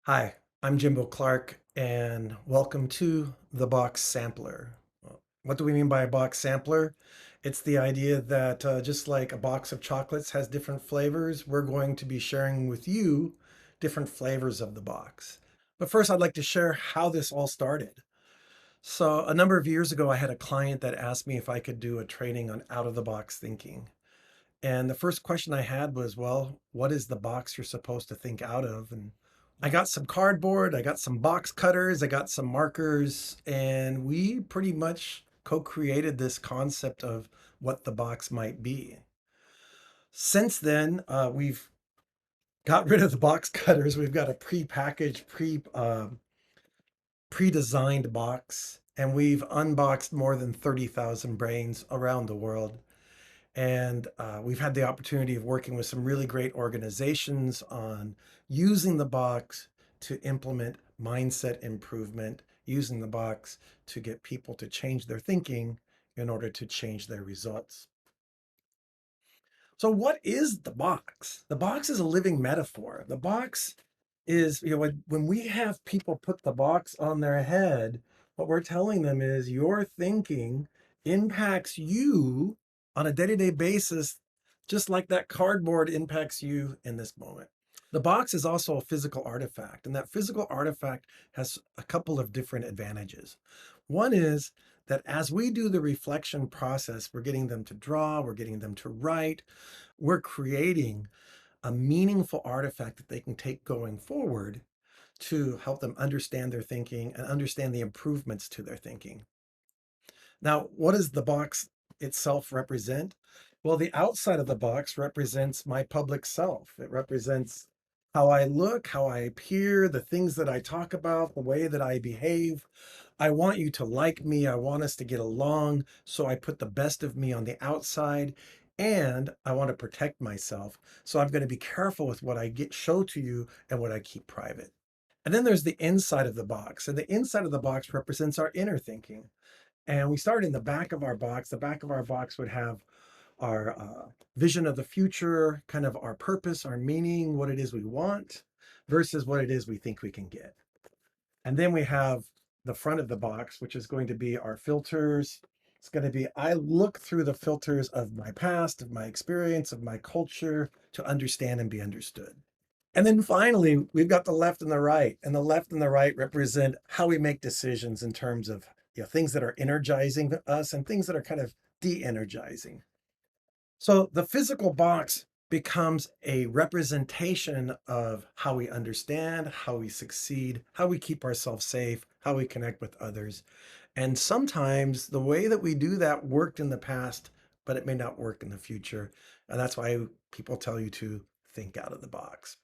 Hi, I'm Jimbo Clark, and welcome to the box sampler. What do we mean by a box sampler? It's the idea that just like a box of chocolates has different flavors, we're going to be sharing with you different flavors of the box. But first, I'd like to share how this all started. So, a number of years ago, I had a client that asked me if I could do a training on out of the box thinking. And the first question I had was, well, what is the box you're supposed to think out of? And I got some cardboard, I got some box cutters, I got some markers, and we pretty much co created this concept of what the box might be. Since then, we've got rid of the box cutters. We've got a pre-packaged, pre-designed box, and we've unboxed more than 30,000 brains around the world. And we've had the opportunity of working with some really great organizations on using the box to implement mindset improvement, using the box to get people to change their thinking in order to change their results. So, what is the box? The box is a living metaphor. The box is, when we have people put the box on their head, what we're telling them is your thinking impacts you on a day to day basis, just like that cardboard impacts you in this moment. The box is also a physical artifact, and that physical artifact has a couple of different advantages. One is that as we do the reflection process, we're getting them to draw, we're getting them to write, we're creating a meaningful artifact that they can take going forward to help them understand their thinking and understand the improvements to their thinking. Now, what does the box itself represent? Well, the outside of the box represents my public self. It represents how I look, how I appear, the things that I talk about, the way that I behave. I want you to like me. I want us to get along. So I put the best of me on the outside and I want to protect myself. So I'm going to be careful with what I get show to you and what I keep private. And then there's the inside of the box. And the inside of the box represents our inner thinking. And we start in the back of our box. The back of our box would have our vision of the future, kind of our purpose, our meaning, what it is we want versus what it is we think we can get. And then we have the front of the box, which is going to be our filters. It's going to be, I look through the filters of my past, of my experience, of my culture to understand and be understood. And then finally, we've got the left and the right. And the left and the right represent how we make decisions in terms of things that are energizing us and things that are kind of de energizing. So the physical box becomes a representation of how we understand, how we succeed, how we keep ourselves safe, how we connect with others. And sometimes the way that we do that worked in the past, but it may not work in the future. And that's why people tell you to think out of the box.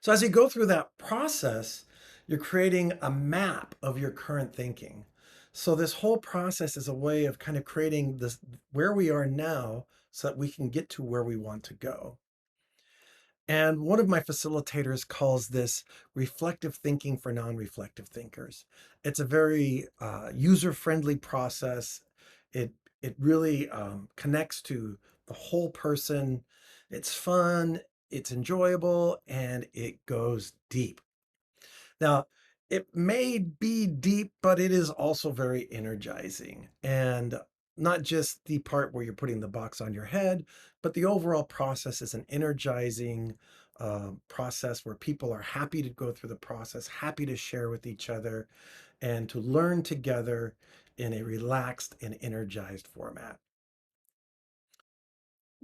So as you go through that process, you're creating a map of your current thinking. So this whole process is a way of kind of creating this where we are now so that we can get to where we want to go. And one of my facilitators calls this reflective thinking for non-reflective thinkers. It's a very user-friendly process. It really connects to the whole person. It's fun, it's enjoyable, and it goes deep. Now, it may be deep, but it is also very energizing. And not just the part where you're putting the box on your head, but the overall process is an energizing process where people are happy to go through the process, happy to share with each other, and to learn together in a relaxed and energized format.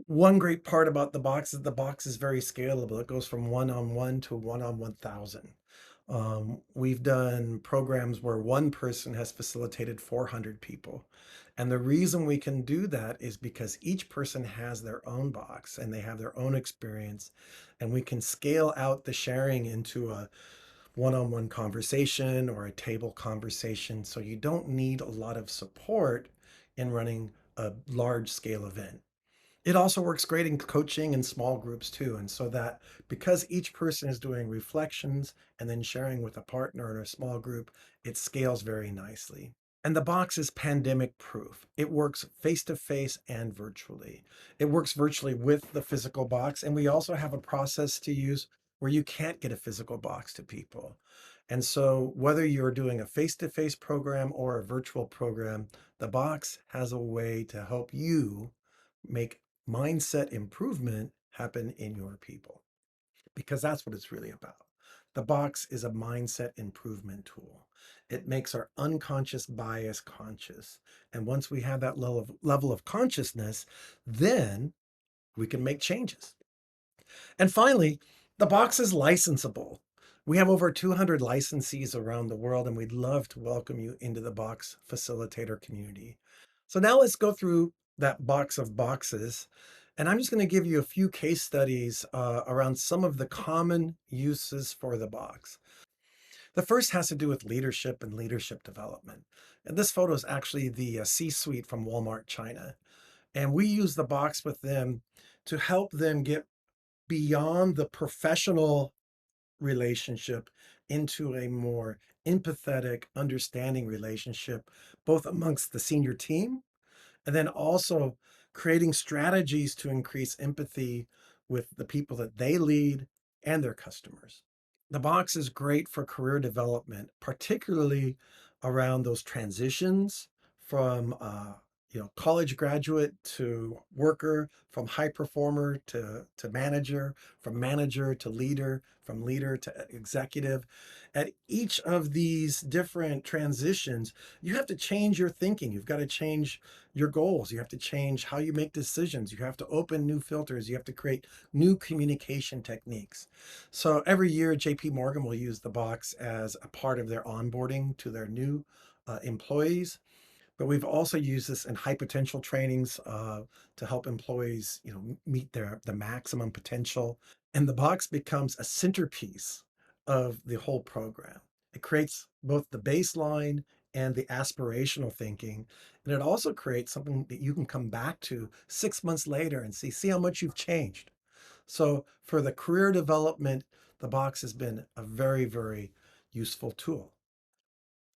One great part about the box is very scalable. It goes from one on one to one on 1,000. We've done programs where one person has facilitated 400 people. And the reason we can do that is because each person has their own box and they have their own experience. And we can scale out the sharing into a one on one conversation or a table conversation. So you don't need a lot of support in running a large scale event. It also works great in coaching and small groups too. And so that because each person is doing reflections and then sharing with a partner in a small group, it scales very nicely. And the box is pandemic proof. It works face to face and virtually. It works virtually with the physical box. And we also have a process to use where you can't get a physical box to people. And so, whether you're doing a face to face program or a virtual program, the box has a way to help you make mindset improvement happen in your people, because that's what it's really about. The box is a mindset improvement tool. It makes our unconscious bias conscious. And once we have that level of consciousness, then we can make changes. And finally, the box is licensable. We have over 200 licensees around the world, and we'd love to welcome you into the box facilitator community. So now let's go through that box of boxes. And I'm just going to give you a few case studies around some of the common uses for the box. The first has to do with leadership and leadership development. And this photo is actually the C-suite from Walmart China. And we use the box with them to help them get beyond the professional relationship into a more empathetic, understanding relationship, both amongst the senior team and then also creating strategies to increase empathy with the people that they lead and their customers. The box is great for career development, particularly around those transitions from college graduate to worker, from high performer to manager, from manager to leader, from leader to executive. At each of these different transitions, you have to change your thinking. You've got to change your goals. You have to change how you make decisions. You have to open new filters. You have to create new communication techniques. So every year, JP Morgan will use the box as a part of their onboarding to their new employees. But we've also used this in high potential trainings to help employees, meet the maximum potential. And the box becomes a centerpiece of the whole program. It creates both the baseline and the aspirational thinking. And it also creates something that you can come back to 6 months later and see how much you've changed. So for the career development, the box has been a very, very useful tool.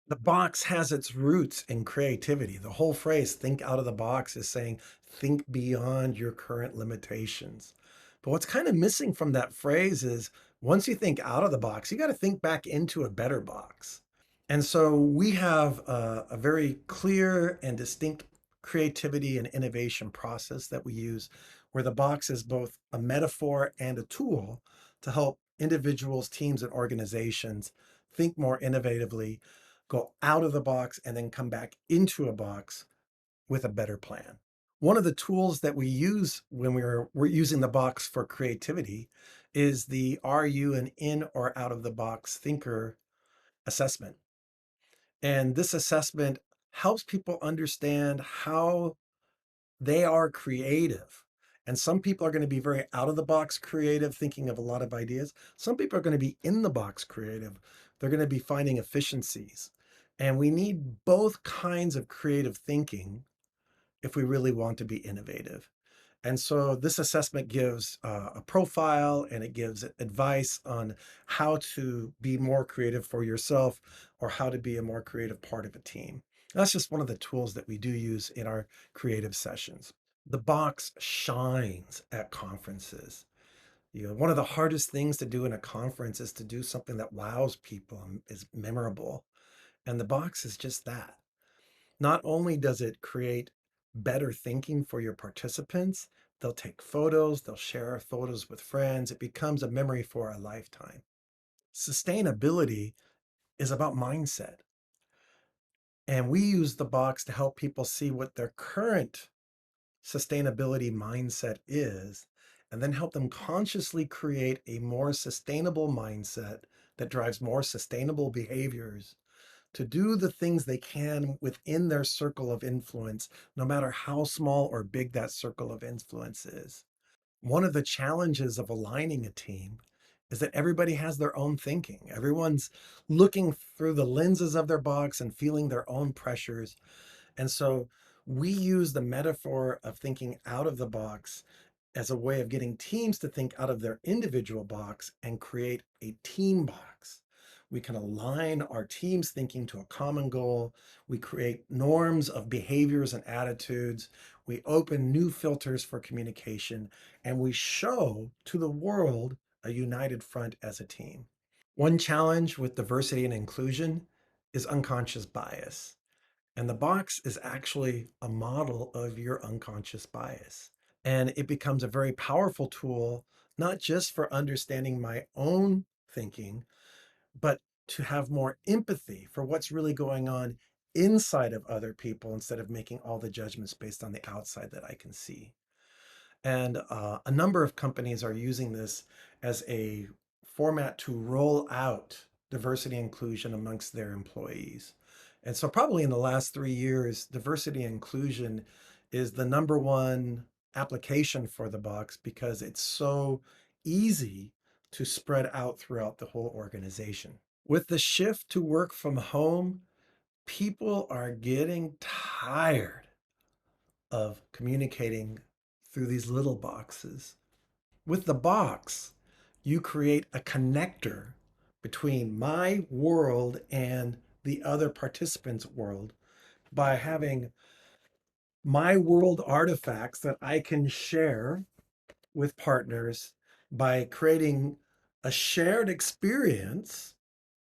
The box has its roots in creativity. The whole phrase, think out of the box, is saying, think beyond your current limitations. But what's kind of missing from that phrase is once you think out of the box, you got to think back into a better box. And so we have a very clear and distinct creativity and innovation process that we use, where the box is both a metaphor and a tool to help individuals, teams, and organizations think more innovatively, go out of the box, and then come back into a box with a better plan. One of the tools that we use when we're using the box for creativity is the Are you an in or out of the box thinker assessment. And this assessment helps people understand how they are creative. And some people are going to be very out of the box creative, thinking of a lot of ideas. Some people are going to be in the box creative. They're going to be finding efficiencies. And we need both kinds of creative thinking if we really want to be innovative. And so this assessment gives a profile and it gives advice on how to be more creative for yourself or how to be a more creative part of a team. That's just one of the tools that we do use in our creative sessions. The box shines at conferences. One of the hardest things to do in a conference is to do something that wows people and is memorable. And the box is just that. Not only does it create better thinking for your participants, they'll take photos, they'll share photos with friends. It becomes a memory for a lifetime. Sustainability is about mindset. And we use the box to help people see what their current sustainability mindset is, and then help them consciously create a more sustainable mindset that drives more sustainable behaviors to do the things they can within their circle of influence, no matter how small or big that circle of influence is. One of the challenges of aligning a team is that everybody has their own thinking. Everyone's looking through the lenses of their box and feeling their own pressures. And so we use the metaphor of thinking out of the box as a way of getting teams to think out of their individual box and create a team box. We can align our team's thinking to a common goal. We create norms of behaviors and attitudes. We open new filters for communication, and we show to the world a united front as a team. One challenge with diversity and inclusion is unconscious bias. And the box is actually a model of your unconscious bias. And it becomes a very powerful tool, not just for understanding my own thinking, but to have more empathy for what's really going on inside of other people instead of making all the judgments based on the outside that I can see. And a number of companies are using this as a format to roll out diversity and inclusion amongst their employees. And so, probably in the last 3 years, diversity and inclusion is the number one application for the box because it's so easy to spread out throughout the whole organization. With the shift to work from home, people are getting tired of communicating through these little boxes. With the box, you create a connector between my world and the other participant's world by having my world artifacts that I can share with partners by creating a shared experience,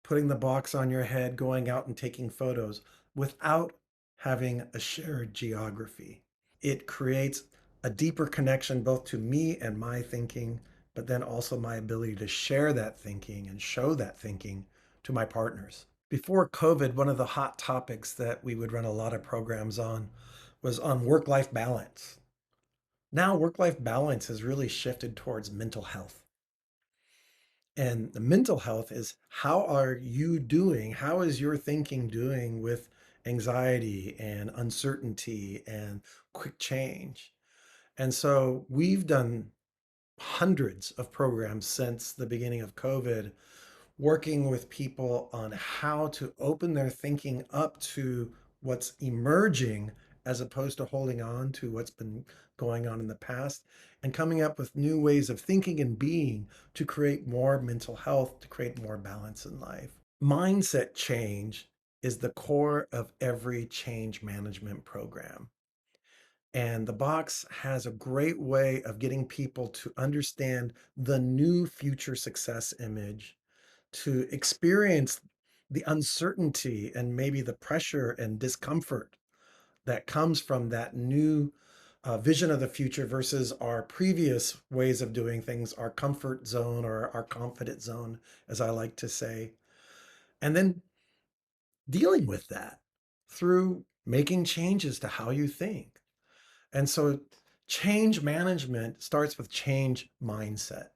putting the box on your head, going out and taking photos without having a shared geography. It creates a deeper connection both to me and my thinking, but then also my ability to share that thinking and show that thinking to my partners. Before COVID, one of the hot topics that we would run a lot of programs on was on work life balance. Now, work life balance has really shifted towards mental health. And the mental health is how are you doing? How is your thinking doing with anxiety and uncertainty and quick change? And so we've done hundreds of programs since the beginning of COVID, working with people on how to open their thinking up to what's emerging as opposed to holding on to what's been going on in the past and coming up with new ways of thinking and being to create more mental health, to create more balance in life. Mindset change is the core of every change management program. And the box has a great way of getting people to understand the new future success image, to experience the uncertainty and maybe the pressure and discomfort that comes from that new vision of the future versus our previous ways of doing things, our comfort zone or our confident zone, as I like to say. And then dealing with that through making changes to how you think. And so change management starts with change mindset.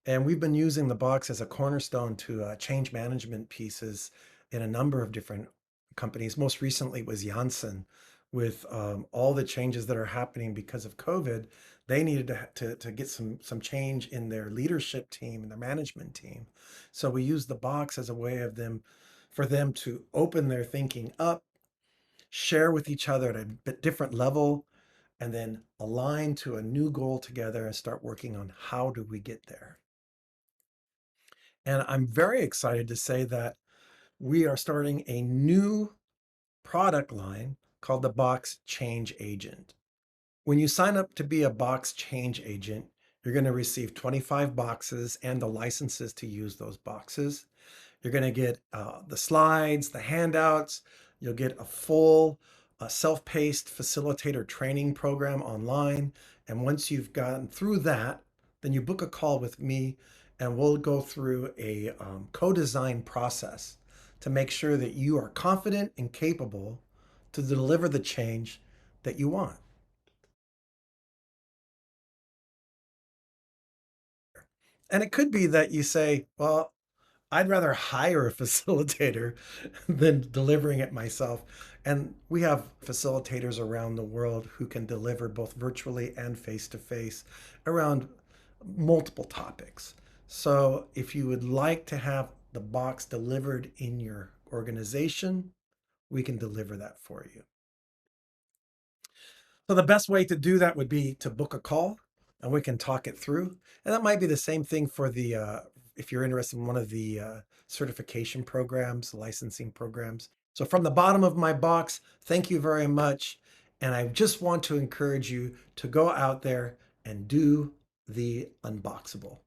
And we've been using the box as a cornerstone to change management pieces in a number of different companies. Most recently was Janssen with all the changes that are happening because of COVID. They needed to get some change in their leadership team and their management team. So we used the box as a way of them for them to open their thinking up, share with each other at a bit different level, and then align to a new goal together and start working on how do we get there. And I'm very excited to say that we are starting a new product line called the Box Change Agent. When you sign up to be a Box Change Agent, you're going to receive 25 boxes and the licenses to use those boxes. You're going to get the slides, the handouts. You'll get a full self-paced facilitator training program online. And once you've gotten through that, then you book a call with me and we'll go through a co-design process to make sure that you are confident and capable to deliver the change that you want. And it could be that you say, well, I'd rather hire a facilitator than delivering it myself. And we have facilitators around the world who can deliver both virtually and face to face around multiple topics. So if you would like to have the box delivered in your organization, we can deliver that for you. So the best way to do that would be to book a call and we can talk it through. And that might be the same thing for the if you're interested in one of the certification programs, licensing programs. So from the bottom of my box, thank you very much. And I just want to encourage you to go out there and do the unboxable.